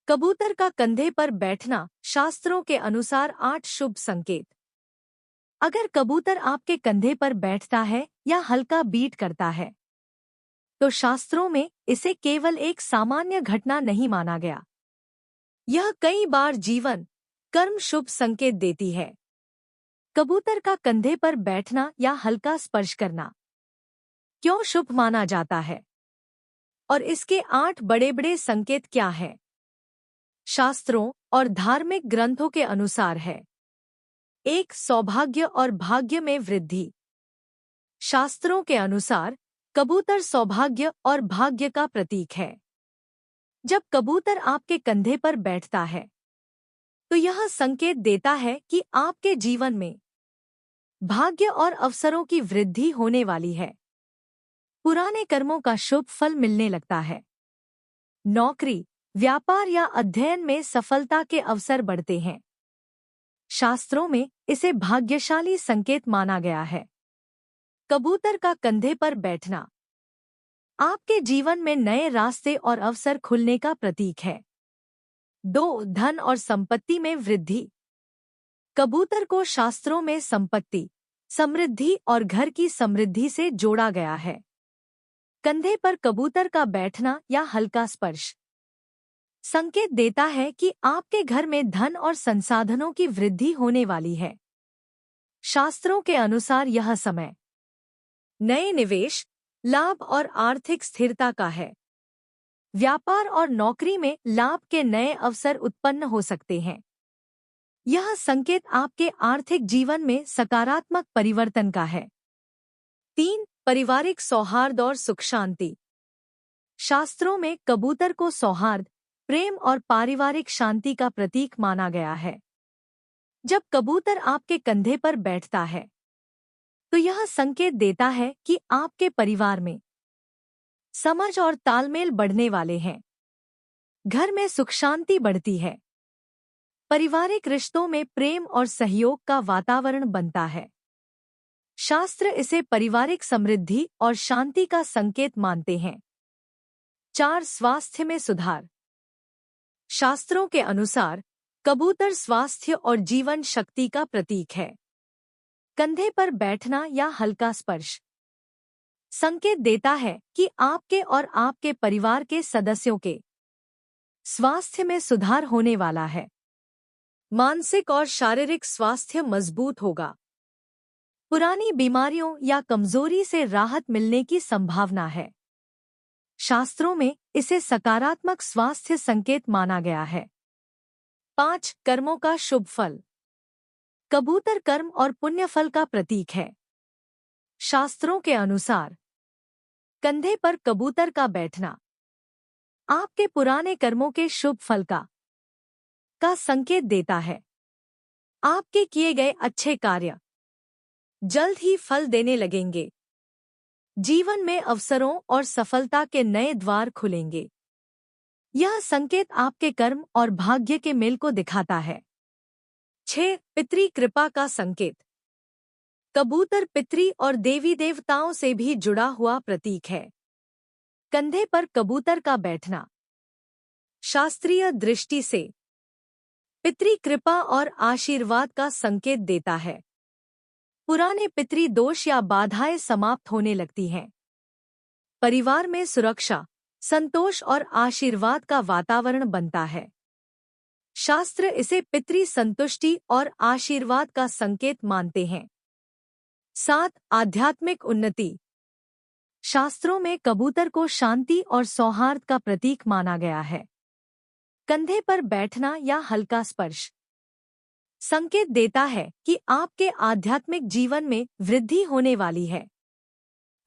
कबूतर का कंधे पर बैठना शास्त्रों के अनुसार 8 शुभ संकेत। अगर कबूतर आपके कंधे पर बैठता है या हल्का बीट करता है तो शास्त्रों में इसे केवल एक सामान्य घटना नहीं माना गया। यह कई बार जीवन कर्म शुभ संकेत देती है। कबूतर का कंधे पर बैठना या हल्का स्पर्श करना क्यों शुभ माना जाता है और इसके 8 बड़े बड़े संकेत क्या हैं? शास्त्रों और धार्मिक ग्रंथों के अनुसार है। 1. सौभाग्य और भाग्य में वृद्धि। शास्त्रों के अनुसार कबूतर सौभाग्य और भाग्य का प्रतीक है। जब कबूतर आपके कंधे पर बैठता है तो यह संकेत देता है कि आपके जीवन में भाग्य और अवसरों की वृद्धि होने वाली है। पुराने कर्मों का शुभ फल मिलने लगता है। नौकरी, व्यापार या अध्ययन में सफलता के अवसर बढ़ते हैं। शास्त्रों में इसे भाग्यशाली संकेत माना गया है। कबूतर का कंधे पर बैठना आपके जीवन में नए रास्ते और अवसर खुलने का प्रतीक है। 2. धन और संपत्ति में वृद्धि। कबूतर को शास्त्रों में संपत्ति, समृद्धि और घर की समृद्धि से जोड़ा गया है। कंधे पर कबूतर का बैठना या हल्का स्पर्श संकेत देता है कि आपके घर में धन और संसाधनों की वृद्धि होने वाली है। शास्त्रों के अनुसार यह समय नए निवेश, लाभ और आर्थिक स्थिरता का है। व्यापार और नौकरी में लाभ के नए अवसर उत्पन्न हो सकते हैं। यह संकेत आपके आर्थिक जीवन में सकारात्मक परिवर्तन का है। 3. पारिवारिक सौहार्द और सुख शांति। शास्त्रों में कबूतर को सौहार्द, प्रेम और पारिवारिक शांति का प्रतीक माना गया है। जब कबूतर आपके कंधे पर बैठता है तो यह संकेत देता है कि आपके परिवार में समझ और तालमेल बढ़ने वाले हैं। घर में सुख शांति बढ़ती है। पारिवारिक रिश्तों में प्रेम और सहयोग का वातावरण बनता है। शास्त्र इसे पारिवारिक समृद्धि और शांति का संकेत मानते हैं। 4. स्वास्थ्य में सुधार। शास्त्रों के अनुसार कबूतर स्वास्थ्य और जीवन शक्ति का प्रतीक है। कंधे पर बैठना या हल्का स्पर्श संकेत देता है कि आपके और आपके परिवार के सदस्यों के स्वास्थ्य में सुधार होने वाला है। मानसिक और शारीरिक स्वास्थ्य मजबूत होगा। पुरानी बीमारियों या कमजोरी से राहत मिलने की संभावना है। शास्त्रों में इसे सकारात्मक स्वास्थ्य संकेत माना गया है। 5. कर्मों का शुभ फल। कबूतर कर्म और पुण्य फल का प्रतीक है। शास्त्रों के अनुसार कंधे पर कबूतर का बैठना आपके पुराने कर्मों के शुभ फल का संकेत देता है। आपके किए गए अच्छे कार्य जल्द ही फल देने लगेंगे। जीवन में अवसरों और सफलता के नए द्वार खुलेंगे। यह संकेत आपके कर्म और भाग्य के मेल को दिखाता है। 6. पितरी कृपा का संकेत। कबूतर पितरी और देवी देवताओं से भी जुड़ा हुआ प्रतीक है। कंधे पर कबूतर का बैठना शास्त्रीय दृष्टि से पितरी कृपा और आशीर्वाद का संकेत देता है। पुराने पितरी दोष या बाधाएं समाप्त होने लगती हैं। परिवार में सुरक्षा, संतोष और आशीर्वाद का वातावरण बनता है। शास्त्र इसे पितरी संतुष्टि और आशीर्वाद का संकेत मानते हैं। 7. आध्यात्मिक उन्नति। शास्त्रों में कबूतर को शांति और सौहार्द का प्रतीक माना गया है। कंधे पर बैठना या हल्का स्पर्श संकेत देता है कि आपके आध्यात्मिक जीवन में वृद्धि होने वाली है।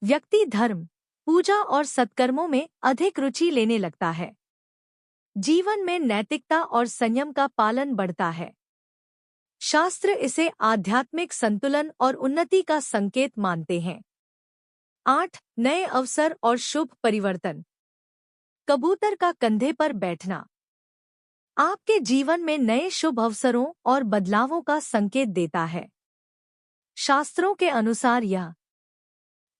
व्यक्ति धर्म, पूजा और सत्कर्मों में अधिक रुचि लेने लगता है। जीवन में नैतिकता और संयम का पालन बढ़ता है। शास्त्र इसे आध्यात्मिक संतुलन और उन्नति का संकेत मानते हैं। 8. नए अवसर और शुभ परिवर्तन। कबूतर का कंधे पर बैठना आपके जीवन में नए शुभ अवसरों और बदलावों का संकेत देता है। शास्त्रों के अनुसार यह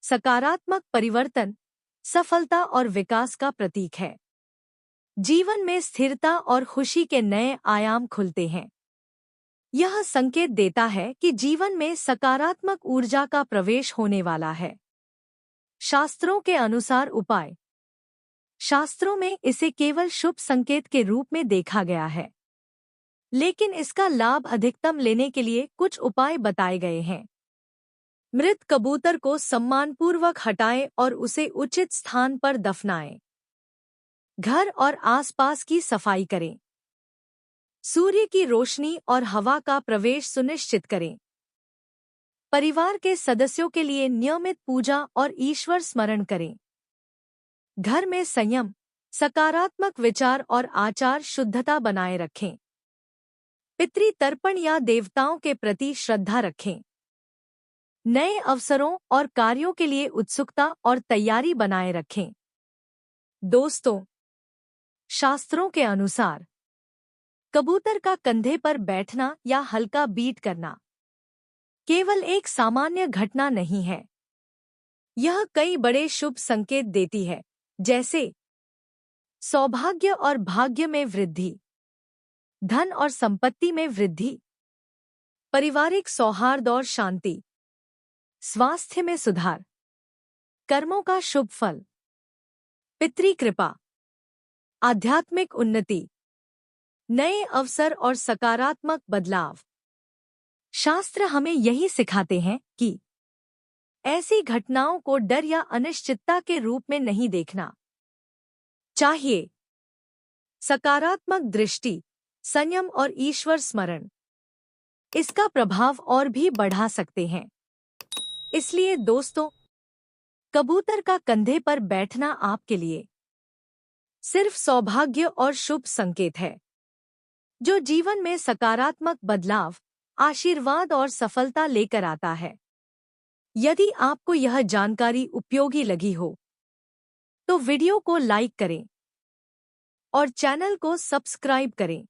सकारात्मक परिवर्तन, सफलता और विकास का प्रतीक है। जीवन में स्थिरता और खुशी के नए आयाम खुलते हैं। यह संकेत देता है कि जीवन में सकारात्मक ऊर्जा का प्रवेश होने वाला है। शास्त्रों के अनुसार उपाय। शास्त्रों में इसे केवल शुभ संकेत के रूप में देखा गया है, लेकिन इसका लाभ अधिकतम लेने के लिए कुछ उपाय बताए गए हैं। मृत कबूतर को सम्मानपूर्वक हटाएं और उसे उचित स्थान पर दफनाएं। घर और आसपास की सफाई करें। सूर्य की रोशनी और हवा का प्रवेश सुनिश्चित करें। परिवार के सदस्यों के लिए नियमित पूजा और ईश्वर स्मरण करें। घर में संयम, सकारात्मक विचार और आचार शुद्धता बनाए रखें। पितृ तर्पण या देवताओं के प्रति श्रद्धा रखें। नए अवसरों और कार्यों के लिए उत्सुकता और तैयारी बनाए रखें। दोस्तों, शास्त्रों के अनुसार कबूतर का कंधे पर बैठना या हल्का बीट करना केवल एक सामान्य घटना नहीं है। यह कई बड़े शुभ संकेत देती है, जैसे सौभाग्य और भाग्य में वृद्धि, धन और संपत्ति में वृद्धि, पारिवारिक सौहार्द और शांति, स्वास्थ्य में सुधार, कर्मों का शुभ फल, पितृ कृपा, आध्यात्मिक उन्नति, नए अवसर और सकारात्मक बदलाव। शास्त्र हमें यही सिखाते हैं कि ऐसी घटनाओं को डर या अनिश्चितता के रूप में नहीं देखना चाहिए। सकारात्मक दृष्टि, संयम और ईश्वर स्मरण इसका प्रभाव और भी बढ़ा सकते हैं। इसलिए दोस्तों, कबूतर का कंधे पर बैठना आपके लिए सिर्फ सौभाग्य और शुभ संकेत है, जो जीवन में सकारात्मक बदलाव, आशीर्वाद और सफलता लेकर आता है। यदि आपको यह जानकारी उपयोगी लगी हो, तो वीडियो को लाइक करें और चैनल को सब्सक्राइब करें।